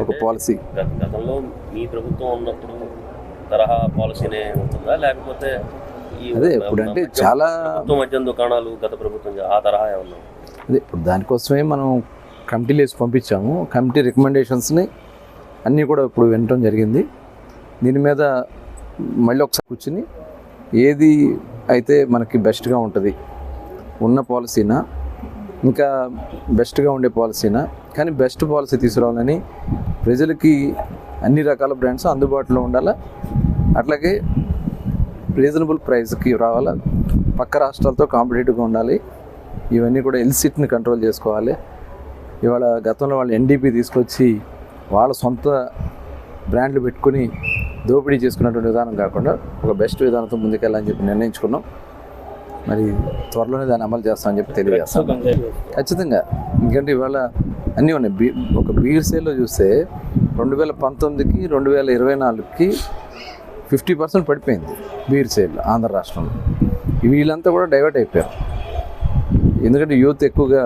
ఒక పాలసీ. గతంలో మీ ప్రభుత్వం ఉన్నప్పుడు తరహా పాలసీనే ఉంటుందా, లేకపోతే అదే ఇప్పుడంటే చాలా మద్యం దుకాణాలు గత ప్రభుత్వం ఆ తరహా ఏమన్నా? అదే ఇప్పుడు దానికోసమే మనం కమిటీలు వేసి పంపించాము. కమిటీ రికమెండేషన్స్ని అన్నీ కూడా ఇప్పుడు వినటం జరిగింది. దీని మీద మళ్ళీ ఒకసారి కూర్చుని ఏది అయితే మనకి బెస్ట్గా ఉంటుంది, ఉన్న పాలసీనా ఇంకా బెస్ట్గా ఉండే పాలసీనా, కానీ బెస్ట్ పాలసీ తీసుకురావాలని, ప్రజలకి అన్ని రకాల బ్రాండ్స్ అందుబాటులో ఉండాలా, అట్లాగే రీజనబుల్ ప్రైస్కి రావాలా, పక్క రాష్ట్రాలతో కాంపిటేటివ్గా ఉండాలి. ఇవన్నీ కూడా ఎల్సిట్ని కంట్రోల్ చేసుకోవాలి. ఇవాళ గతంలో వాళ్ళు ఎన్డీపీ తీసుకొచ్చి వాళ్ళ సొంత బ్రాండ్లు పెట్టుకుని దోపిడీ చేసుకున్నటువంటి విధానం కాకుండా ఒక బెస్ట్ విధానంతో ముందుకెళ్ళాలని చెప్పి నిర్ణయించుకున్నాం. మరి త్వరలోనే దాన్ని అమలు చేస్తామని చెప్పి తెలియజేస్తాం. ఖచ్చితంగా, ఎందుకంటే ఇవాళ అన్నీ ఉన్నాయి. ఒక బీర్ సేల్లో చూస్తే 2019కి 2024కి 50% పడిపోయింది బీర్ సేల్ ఆంధ్ర రాష్ట్రంలో. వీళ్ళంతా కూడా డైవర్ట్ అయిపోయారు. ఎందుకంటే యూత్ ఎక్కువగా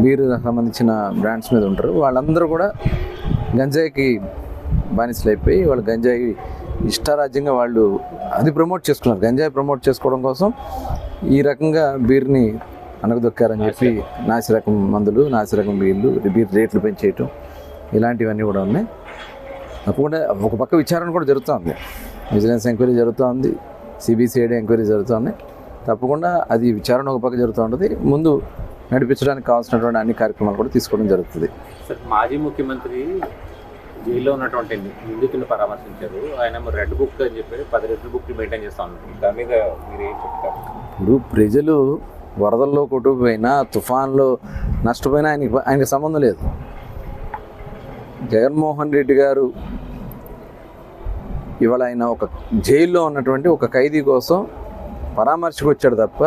బీర్ సంబంధించిన బ్రాండ్స్ మీద ఉంటారు. వాళ్ళందరూ కూడా గంజాయికి బానిసలు అయిపోయి వాళ్ళు గంజాయి ఇష్టారాజ్యంగా వాళ్ళు అది ప్రమోట్ చేసుకున్నారు. గంజాయి ప్రమోట్ చేసుకోవడం కోసం ఈ రకంగా బీర్ని అనగదొక్కారని చెప్పి నాసిరకం మందులు, నాసిరకం బీర్ రేట్లు పెంచేయటం ఇలాంటివన్నీ కూడా ఉన్నాయి. తప్పకుండా ఒక పక్క విచారణ కూడా జరుగుతుంది, విజిలెన్స్ ఎంక్వైరీ జరుగుతుంది, సిబిసిఐడి ఎంక్వైరీ జరుగుతుంది. తప్పకుండా అది విచారణ ఒక పక్క జరుగుతూ ఉంటుంది. ముందు నడిపించడానికి కావాల్సినటువంటి అన్ని కార్యక్రమాలు కూడా తీసుకోవడం జరుగుతుంది. సార్, మాజీ ముఖ్యమంత్రి జైల్లో ఉన్నటువంటి నిందితులను పరామర్శించారు. ఆయన రెడ్ బుక్ అని చెప్పి 10 రెడ్ బుక్ మెయింటైన్ చేస్తా ఉన్నారు. దాని మీద మీరు ఏం చెప్తారు? ఇప్పుడు ప్రజలు వరదల్లో కొట్టుకుపోయినా, తుఫాన్లో నష్టపోయినా ఆయనకి సంబంధం లేదు. జగన్మోహన్ రెడ్డి గారు ఇవాళ ఆయన ఒక జైల్లో ఉన్నటువంటి ఒక ఖైదీ కోసం పరామర్శకు వచ్చాడు తప్ప,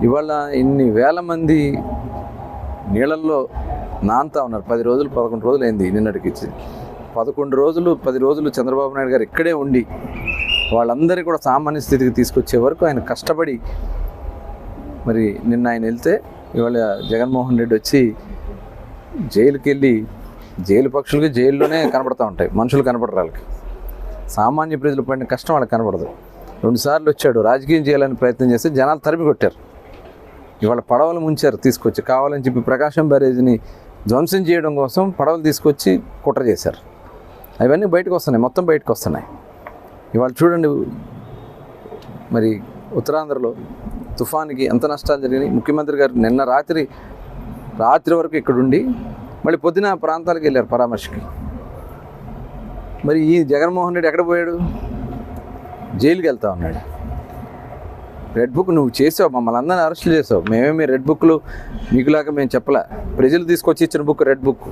ఇవాళ ఇన్ని వేల మంది నీళ్ళల్లో నాంతా ఉన్నారు. 10 రోజులు 11 రోజులు అయింది నిన్నటికి. 11 రోజులు 10 రోజులు చంద్రబాబు నాయుడు గారు ఇక్కడే ఉండి వాళ్ళందరికీ కూడా సామాన్య స్థితికి తీసుకొచ్చే వరకు ఆయన కష్టపడి మరి నిన్న ఆయన వెళ్తే, ఇవాళ జగన్మోహన్ రెడ్డి వచ్చి జైలుకి వెళ్ళి, జైలు పక్షులకి జైల్లోనే కనపడుతూ ఉంటాయి, మనుషులు కనపడరు. వాళ్ళకి సామాన్య ప్రజలు పడిన కష్టం వాళ్ళకి కనపడదు. 2 సార్లు వచ్చాడు, రాజకీయం చేయాలని ప్రయత్నం చేస్తే జనాలు తరిమి కొట్టారు. ఇవాళ పడవలు ముంచారు తీసుకొచ్చి, కావాలని చెప్పి ప్రకాశం బ్యారేజ్ని ధ్వంసం చేయడం కోసం పడవలు తీసుకొచ్చి కుట్ర చేశారు. అవన్నీ బయటకు వస్తున్నాయి, మొత్తం బయటకు వస్తున్నాయి. ఇవాళ చూడండి, మరి ఉత్తరాంధ్రలో తుఫాన్కి ఎంత నష్టాలు జరిగినాయి. ముఖ్యమంత్రి గారు నిన్న రాత్రి వరకు ఇక్కడుండి మళ్ళీ పొద్దున ప్రాంతాలకు వెళ్ళారు పరామర్శకి. మరి ఈ జగన్మోహన్ రెడ్డి ఎక్కడ పోయాడు? జైలుకి వెళ్తా ఉన్నాడు. రెడ్ బుక్ నువ్వు చేసావు, మమ్మల్ని అందరినీ అరెస్టులు చేసావు. మేమేమి రెడ్ బుక్లు మీకులాగా మేము చెప్పలే. ప్రజలు తీసుకొచ్చి ఇచ్చిన బుక్ రెడ్ బుక్.